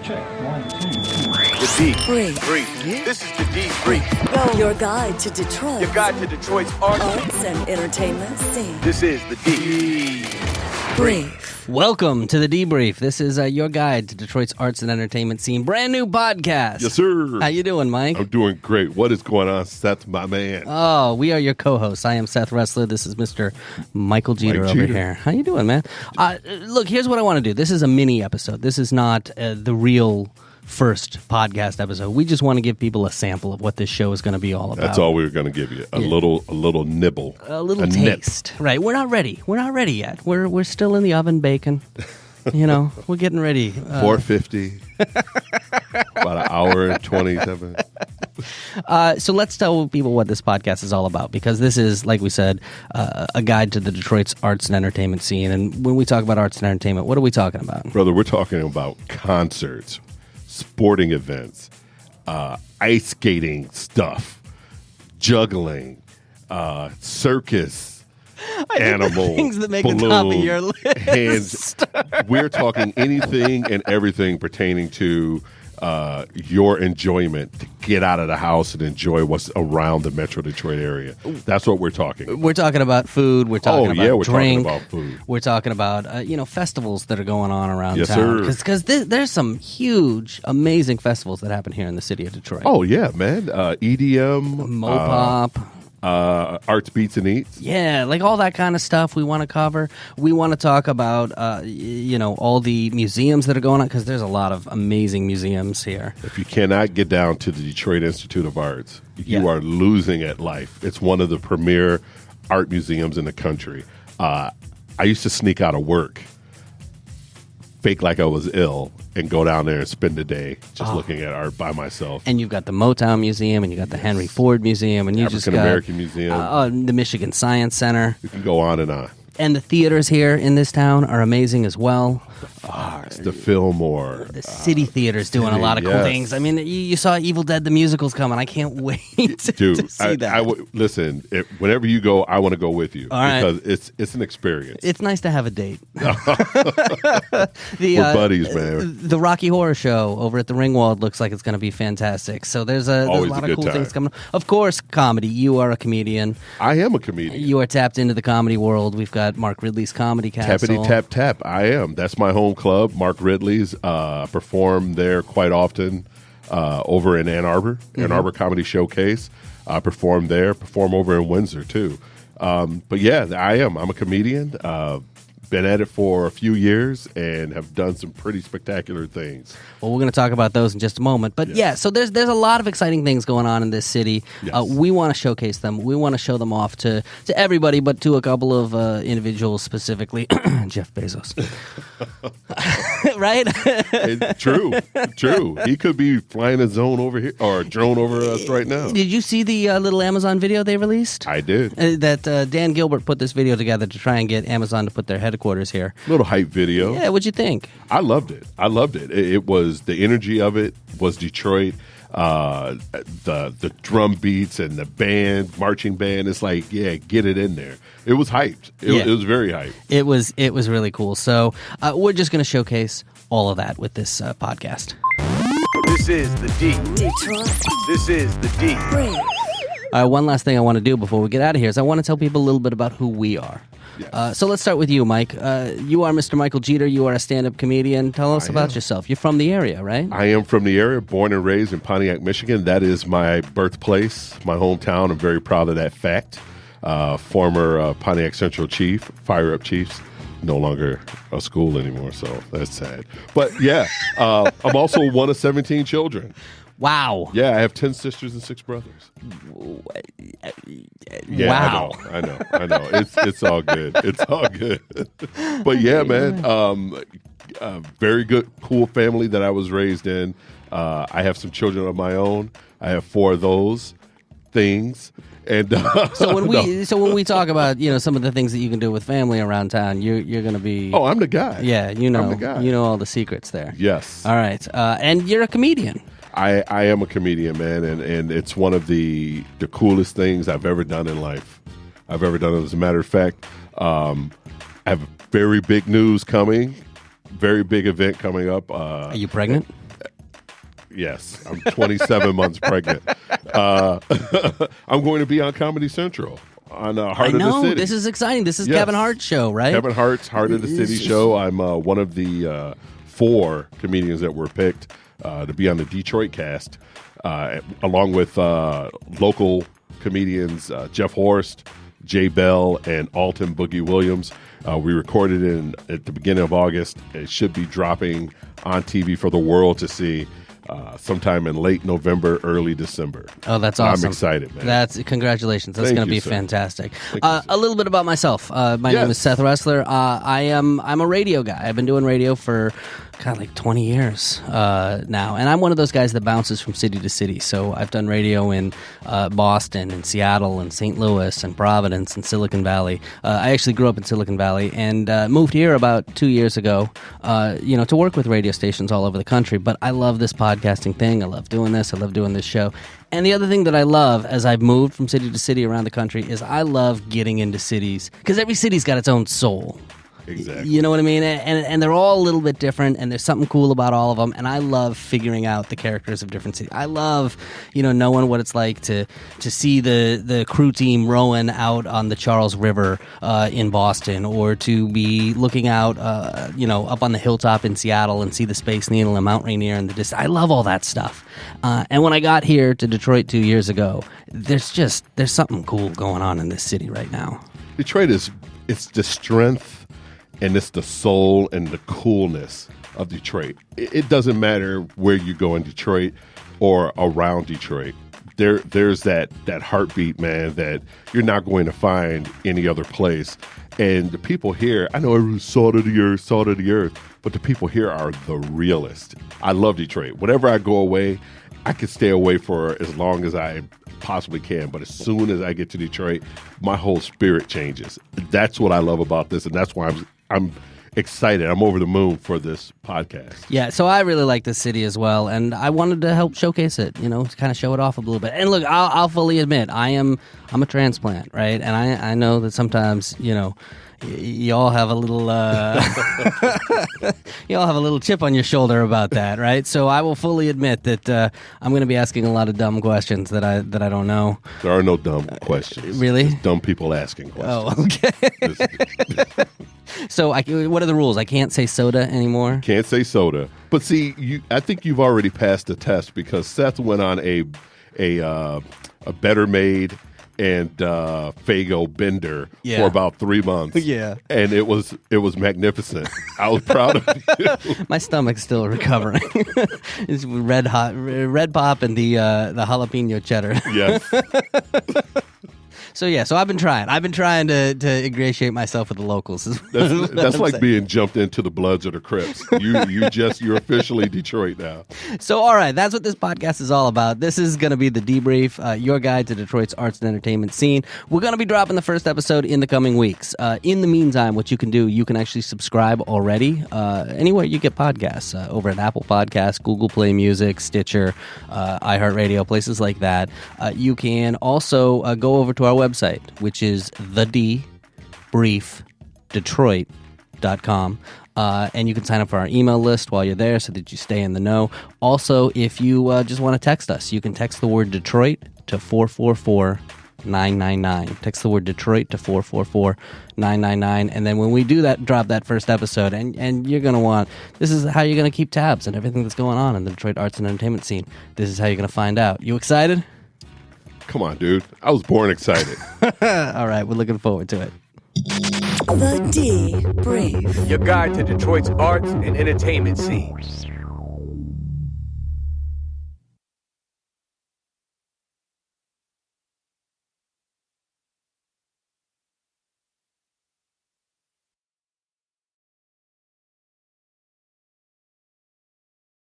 Check. 1, 2, 3. The D-Brief. This is the D-Brief. Your guide to Detroit. Your guide to Detroit's arts and entertainment scene. This is the D-Brief. Welcome to the Debrief. This is your guide to Detroit's arts and entertainment scene. Brand new podcast. Yes, sir. How you doing, Mike? I'm doing great. What is going on, Seth, my man? Oh, we are your co-hosts. I am Seth Resler. This is Mr. Michael Geeter over here. How you doing, man? Look, here's what I want to do. This is a mini episode. This is not the real first podcast episode. We just want to give people a sample of what this show is going to be all about. That's all we were going to give you. A little nibble. A little taste. Right. We're not ready. We're not ready yet. We're still in the oven baking. You know, we're getting ready. 450. About an hour and 27. So let's tell people what this podcast is all about, because this is, like we said, a guide to the Detroit's arts and entertainment scene. And when we talk about arts and entertainment, what are we talking about? Brother, we're talking about concerts, sporting events, ice skating stuff, juggling, circus, animal, things that make balloon, the top of your list. Hands. We're talking anything and everything pertaining to your enjoyment to get out of the house and enjoy what's around the Metro Detroit area. That's what we're talking. We're talking about food. We're talking about we're drink. talking about food. We're talking about festivals that are going on around yes, town. Sir. Because there's some huge, amazing festivals that happen here in the city of Detroit. Oh yeah, man. EDM, Mopop. Arts, Beats, and Eats. Yeah, like all that kind of stuff we want to cover. We want to talk about, all the museums that are going on, because there's a lot of amazing museums here. If you cannot get down to the Detroit Institute of Arts, you are losing at life. It's one of the premier art museums in the country. I used to sneak out of work, fake like I was ill, and go down there and spend the day just looking at art by myself. And you've got the Motown Museum, and you got the Henry Ford Museum, and you just got African-American Museum, the Michigan Science Center. You can go on and on. And the theaters here in this town are amazing as well. The Fillmore. The city theater's doing a lot of cool things. I mean, you saw Evil Dead, the musical's coming. I can't wait to see that. Listen, whenever you go, I want to go with you. All right. Because it's an experience. It's nice to have a date. We're buddies, man. The Rocky Horror Show over at the Ringwald looks like it's going to be fantastic. So there's a lot of cool things coming. Of course, comedy. You are a comedian. I am a comedian. You are tapped into the comedy world. We've got Mark Ridley's Comedy Castle. Tappity Tap Tap. I am. That's my home club, Mark Ridley's. Perform there quite often over in Ann Arbor, Ann Arbor Comedy Showcase. Perform there. Perform over in Windsor, too. But yeah, I am. I'm a comedian. Been at it for a few years and have done some pretty spectacular things. Well, we're going to talk about those in just a moment. But so there's a lot of exciting things going on in this city. Yes. We want to showcase them. We want to show them off to everybody, but to a couple of individuals specifically. Jeff Bezos. Right? True. He could be flying a drone over here or a drone over us right now. Did you see the little Amazon video they released? I did. That Dan Gilbert put this video together to try and get Amazon to put their headquarters here. Little hype video. Yeah, what'd you think? I loved it. It was the energy of it was Detroit. The drum beats and the band, marching band. It's like, get it in there. It was hyped. It was very hyped. It was really cool. So we're just going to showcase all of that with this podcast. This is the D. Detroit. This is the D. Brief. One last thing I want to do before we get out of here is I want to tell people a little bit about who we are. Yes. So let's start with you, Mike. You are Mr. Michael Geeter. You are a stand-up comedian. Tell us about yourself. You're from the area, right? I am from the area, born and raised in Pontiac, Michigan. That is my birthplace, my hometown. I'm very proud of that fact. Former Pontiac Central Chief, Fire Up Chiefs, no longer a school anymore, so that's sad. But yeah, I'm also one of 17 children. Wow. Yeah, I have 10 sisters and 6 brothers. Yeah, wow. I know. It's all good. It's all good. But yeah, man, very good, cool family that I was raised in. I have some children of my own. I have 4 of those things. And so when we talk about some of the things that you can do with family around town, you're going to be. Oh, I'm the guy. Yeah, I'm the guy. You know all the secrets there. Yes. All right, and you're a comedian. I am a comedian, man, and it's one of the coolest things I've ever done in life. As a matter of fact, I have very big news coming, very big event coming up. Are you pregnant? Yes, I'm 27 months pregnant. I'm going to be on Comedy Central on Heart of the City. This is exciting. This is Kevin Hart's show, right? Kevin Hart's Heart of the City show. I'm one of the 4 comedians that were picked to be on the Detroit cast, along with local comedians Jeff Horst, Jay Bell, and Alton Boogie Williams. We recorded it at the beginning of August. It should be dropping on TV for the world to see sometime in late November, early December. Oh, that's awesome. I'm excited, man. Congratulations. That's going to be fantastic. A little bit about myself. My name is Seth Resler. I'm a radio guy. I've been doing radio for kind of like 20 years now. And I'm one of those guys that bounces from city to city. So I've done radio in Boston and Seattle and St. Louis and Providence and Silicon Valley. I actually grew up in Silicon Valley and moved here about 2 years ago, to work with radio stations all over the country. But I love this podcasting thing. I love doing this. I love doing this show. And the other thing that I love as I've moved from city to city around the country is I love getting into cities because every city's got its own soul. Exactly. You know what I mean? And they're all a little bit different, and there's something cool about all of them, and I love figuring out the characters of different cities. I love, knowing what it's like to see the crew team rowing out on the Charles River in Boston, or to be looking out, up on the hilltop in Seattle and see the Space Needle and Mount Rainier in the distance. I love all that stuff. And when I got here to Detroit 2 years ago, there's something cool going on in this city right now. Detroit it's the strength and it's the soul and the coolness of Detroit. It doesn't matter where you go in Detroit or around Detroit. There's that heartbeat, man, that you're not going to find any other place. And the people here, I know everyone's salt of the earth, but the people here are the realest. I love Detroit. Whenever I go away, I can stay away for as long as I possibly can. But as soon as I get to Detroit, my whole spirit changes. That's what I love about this, and that's why I'm excited. I'm over the moon for this podcast. Yeah, so I really like this city as well, and I wanted to help showcase it, to kind of show it off a little bit. And look, I'll fully admit, I'm a transplant, right? And I know that sometimes, you all have a little chip on your shoulder about that, right? So I will fully admit that I'm going to be asking a lot of dumb questions that I don't know. There are no dumb questions. Really? Just dumb people asking questions. Oh, okay. So what are the rules? I can't say soda anymore? Can't say soda. But see, I think you've already passed the test because Seth went on a Better Made and Faygo bender for about 3 months. Yeah. And it was magnificent. I was proud of you. My stomach's still recovering. It's red pop and the jalapeno cheddar. Yes. So I've been trying. to ingratiate myself with the locals. That's like being jumped into the Bloods or the Crips. You're officially Detroit now. So all right, that's what this podcast is all about. This is going to be the debrief, your guide to Detroit's arts and entertainment scene. We're going to be dropping the first episode in the coming weeks. In the meantime, what you can do, you can actually subscribe already anywhere you get podcasts, over at Apple Podcasts, Google Play Music, Stitcher, iHeartRadio, places like that. You can also go over to our website, which is thedebriefdetroit.com. And you can sign up for our email list while you're there so that you stay in the know. Also, if you just want to text us, you can text the word Detroit to 444-999. Text the word Detroit to 444-999. And then when we do that, drop that first episode, and you're going to want, this is how you're going to keep tabs on everything that's going on in the Detroit arts and entertainment scene. This is how you're going to find out. You excited? Come on, dude. I was born excited. All right, we're looking forward to it. The Debrief. Your guide to Detroit's arts and entertainment scene.